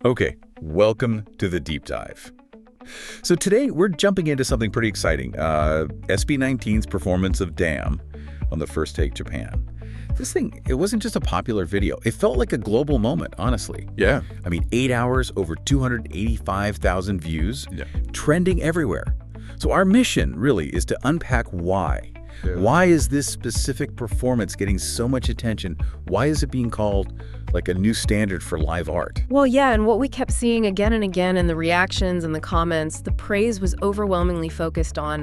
Okay, welcome to the deep dive. So today we're jumping into something pretty exciting. SB19's performance of Damn on the First Take Japan. This thing, it wasn't just a popular video. It felt like a global moment, honestly. Yeah. I mean, 8 hours, over 285,000 views, Yeah. trending everywhere. So our mission really is to unpack why. Yeah. Why is this specific performance getting so much attention? Why is it being called like a new standard for live art? Well, yeah, and what we kept seeing again and again in the reactions and the comments, the praise was overwhelmingly focused on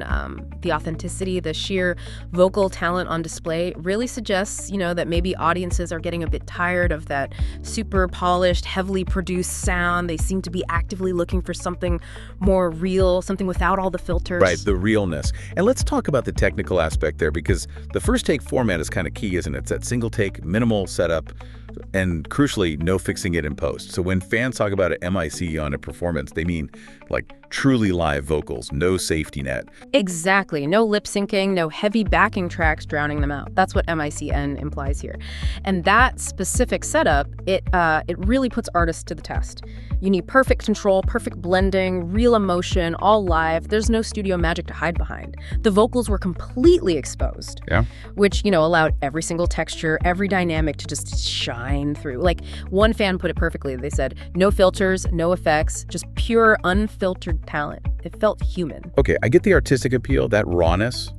the authenticity, the sheer vocal talent on display. Really suggests, that maybe audiences are getting a bit tired of that super polished, heavily produced sound. They seem to be actively looking for something more real, something without all the filters. Right, the realness. And let's talk about the technical aspect there, because the first take format is kind of key, isn't it? It's that single take, minimal setup, and crucially, no fixing it in post. So when fans talk about an MIC on a performance, they mean like truly live vocals, no safety net. Exactly. No lip syncing, no heavy backing tracks drowning them out. That's what MICN implies here. And that specific setup, it really puts artists to the test. You need perfect control, perfect blending, real emotion, all live. There's no studio magic to hide behind. The vocals were completely exposed, which, allowed every single texture, every dynamic to just shine through. Like one fan put it perfectly. They said, no filters, no effects, just pure unfiltered talent. It felt human. Okay, I get the artistic appeal, that rawness,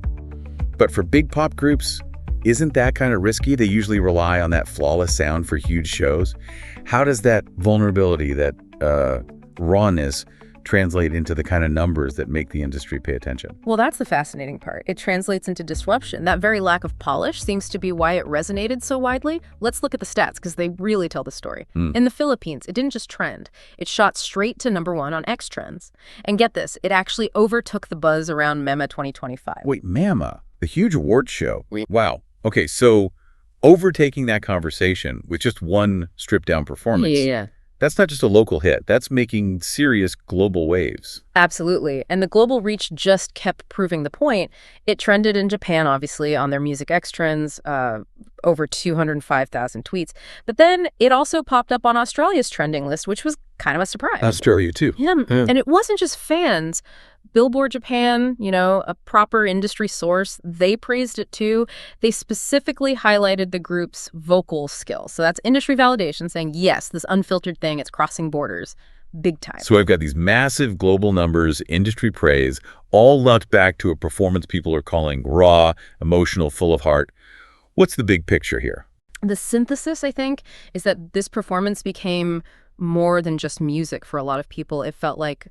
but for big pop groups, isn't that kind of risky? They usually rely on that flawless sound for huge shows. How does that vulnerability, that rawness, translate into the kind of numbers that make the industry pay attention? Well, that's the fascinating part. It translates into disruption. That very lack of polish seems to be why it resonated so widely. Let's look at the stats, because they really tell the story. In the Philippines, it didn't just trend. It shot straight to #1 on X Trends. And get this, it actually overtook the buzz around MEMA 2025. Wait, MEMA, the huge awards show. Wow. Okay, so overtaking that conversation with just one stripped-down performance. Yeah. That's not just a local hit. That's making serious global waves. Absolutely. And the global reach just kept proving the point. It trended in Japan, obviously, on their Music X Trends, over 205,000 tweets. But then it also popped up on Australia's trending list, which was kind of a surprise. Australia, too. Yeah. And it wasn't just fans. Billboard Japan, a proper industry source, they praised it too. They specifically highlighted the group's vocal skills. So that's industry validation saying, yes, this unfiltered thing, it's crossing borders big time. So I've got these massive global numbers, industry praise, all lumped back to a performance people are calling raw, emotional, full of heart. What's the big picture here? The synthesis, I think, is that this performance became more than just music for a lot of people. It felt like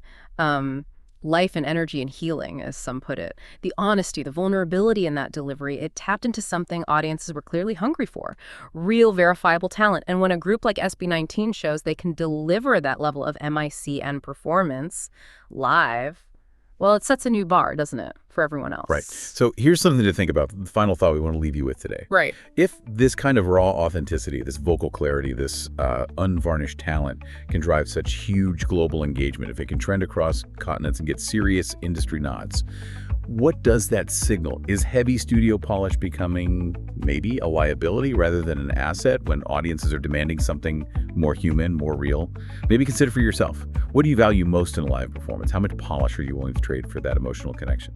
life and energy and healing, as some put it. The honesty, the vulnerability in that delivery, it tapped into something audiences were clearly hungry for. Real, verifiable talent. And when a group like SB19 shows they can deliver that level of MIC and performance live, well, it sets a new bar, doesn't it, for everyone else? Right. So here's something to think about. The final thought we want to leave you with today. Right. If this kind of raw authenticity, this vocal clarity, this unvarnished talent can drive such huge global engagement, if it can trend across continents and get serious industry nods, what does that signal? Is heavy studio polish becoming maybe a liability rather than an asset when audiences are demanding something more human, more real? Maybe consider for yourself. What do you value most in a live performance? How much polish are you willing to trade for that emotional connection?